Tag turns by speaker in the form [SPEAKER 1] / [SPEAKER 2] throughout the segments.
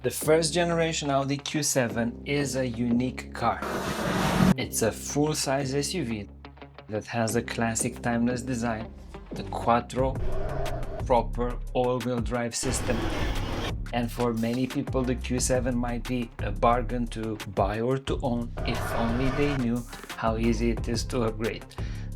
[SPEAKER 1] The first generation Audi Q7 is a unique car. It's a full-size SUV that has a classic timeless design, the Quattro proper all-wheel drive system. And for many people, the Q7 might be a bargain to buy or to own if only they knew how easy it is to upgrade.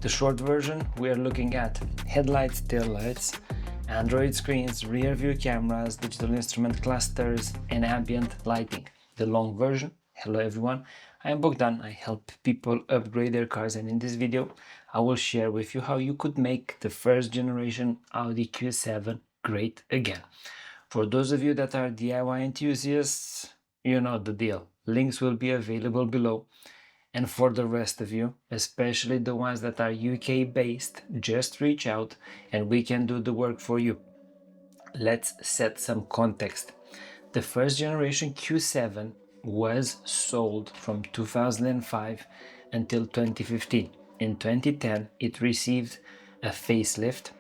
[SPEAKER 1] The short version, we are looking at headlights, taillights, Android screens, rear view cameras, digital instrument clusters, and ambient lighting. The long version, hello everyone, I am Bogdan. I help people upgrade their cars, and in this video I will share with you how you could make the first generation Audi Q7 great again. For those of you that are DIY enthusiasts, you know the deal. Links will be available below. And for the rest of you, especially the ones that are UK based, just reach out and we can do the work for you. Let's set some context. The first generation Q7 was sold from 2005 until 2015. In 2010, it received a facelift,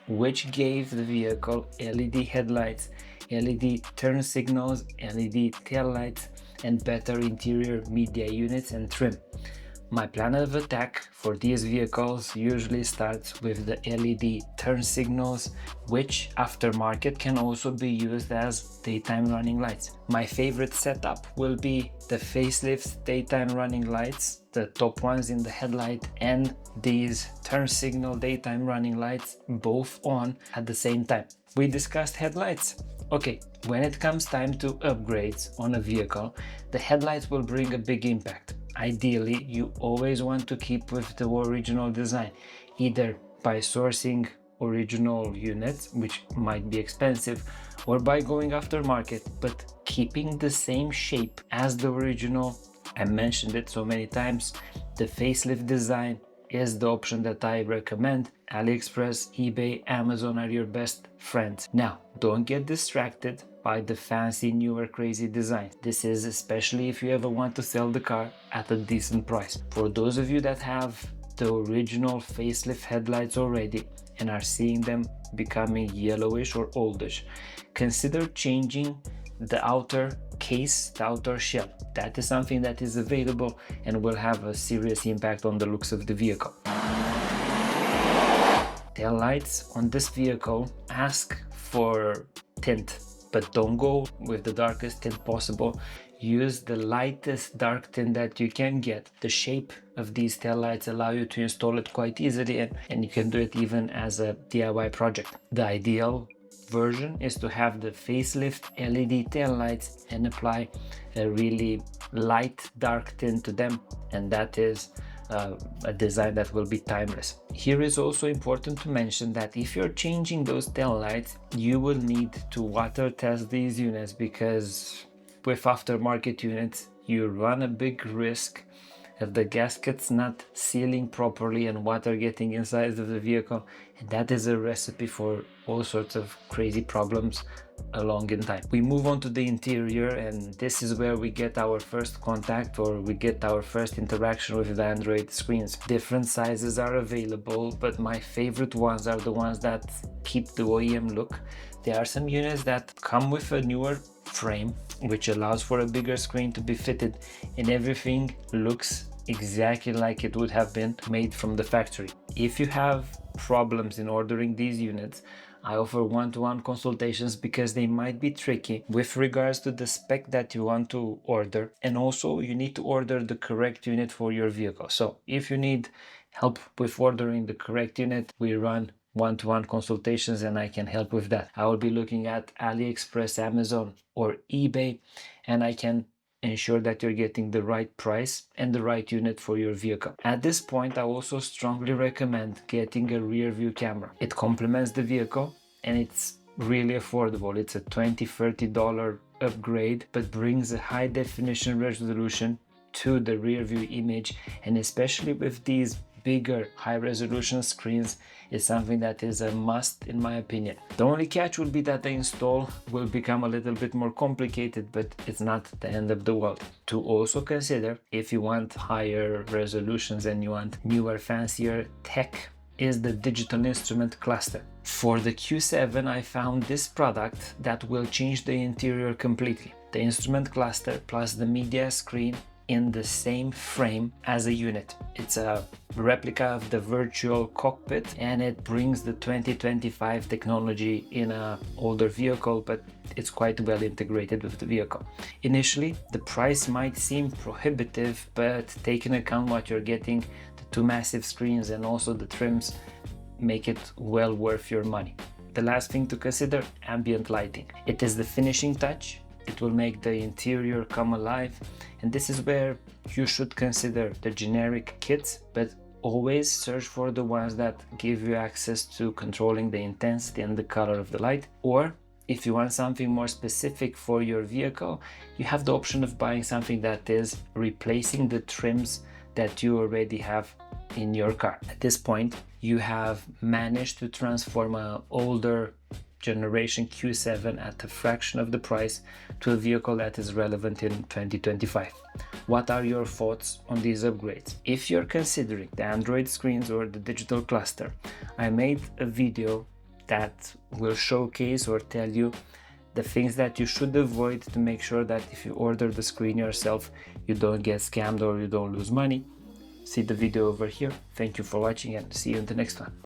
[SPEAKER 1] which gave the vehicle LED headlights, LED turn signals, LED taillights, and better interior media units and trim. My plan of attack for these vehicles usually starts with the LED turn signals, which aftermarket can also be used as daytime running lights. My favorite setup will be the facelift daytime running lights, the top ones in the headlight, and these turn signal daytime running lights both on at the same time. We discussed headlights. Okay, when it comes time to upgrades on a vehicle, the headlights will bring a big impact. Ideally, you always want to keep with the original design, either by sourcing original units, which might be expensive, or by going aftermarket, but keeping the same shape as the original. I mentioned it so many times, the facelift design is the option that I recommend. AliExpress, eBay, Amazon are your best friends. Now, don't get distracted by the fancy newer crazy design. This is especially if you ever want to sell the car at a decent price. For those of you that have the original facelift headlights already and are seeing them becoming yellowish or oldish, consider changing the outer case, the outer shell. That is something that is available and will have a serious impact on the looks of the vehicle. Tail lights on this vehicle ask for tint, but don't go with the darkest tint possible. Use the lightest dark tint that you can get. The shape of these tail lights allow you to install it quite easily, and you can do it even as a DIY project. The ideal version is to have the facelift LED tail lights and apply a really light dark tint to them, and that is a design that will be timeless. Here is also important to mention that if you're changing those tail lights, you will need to water test these units, because with aftermarket units you run a big risk of the gaskets not sealing properly and water getting inside of the vehicle, and that is a recipe for all sorts of crazy problems along in time. We move on to the interior, and this is where we get our first contact, or we get our first interaction with the Android screens. Different sizes are available, but my favorite ones are the ones that keep the OEM look. There are some units that come with a newer frame, which allows for a bigger screen to be fitted, and everything looks exactly like it would have been made from the factory. If you have problems in ordering these units, I offer one-to-one consultations, because they might be tricky with regards to the spec that you want to order, and also you need to order the correct unit for your vehicle. So if you need help with ordering the correct unit, we run one-to-one consultations and I can help with that. I will be looking at AliExpress, Amazon, or eBay, and I can ensure that you're getting the right price and the right unit for your vehicle. At this point, I also strongly recommend getting a rear view camera. It complements the vehicle and it's really affordable. It's a $20–30 upgrade, but brings a high definition resolution to the rear view image, and especially with these bigger high resolution screens is something that is a must in my opinion. The only catch will be that the install will become a little bit more complicated, but it's not the end of the world. To also consider, if you want higher resolutions and you want newer, fancier tech, is the digital instrument cluster. For the Q7, I found this product that will change the interior completely. The instrument cluster plus the media screen in the same frame as a unit. It's a replica of the virtual cockpit, and it brings the 2025 technology in an older vehicle, but it's quite well integrated with the vehicle. Initially, the price might seem prohibitive, but taking account what you're getting, the two massive screens and also the trims, make it well worth your money. The last thing to consider, ambient lighting. It is the finishing touch. It will make the interior come alive, and this is where you should consider the generic kits, but always search for the ones that give you access to controlling the intensity and the color of the light. Or if you want something more specific for your vehicle, you have the option of buying something that is replacing the trims that you already have in your car. At this point, you have managed to transform an older generation Q7 at a fraction of the price to a vehicle that is relevant in 2025. What are your thoughts on these upgrades? If you're considering the Android screens or the digital cluster, I made a video that will showcase or tell you the things that you should avoid to make sure that if you order the screen yourself, you don't get scammed or you don't lose money. See the video over here. Thank you for watching and see you in the next one.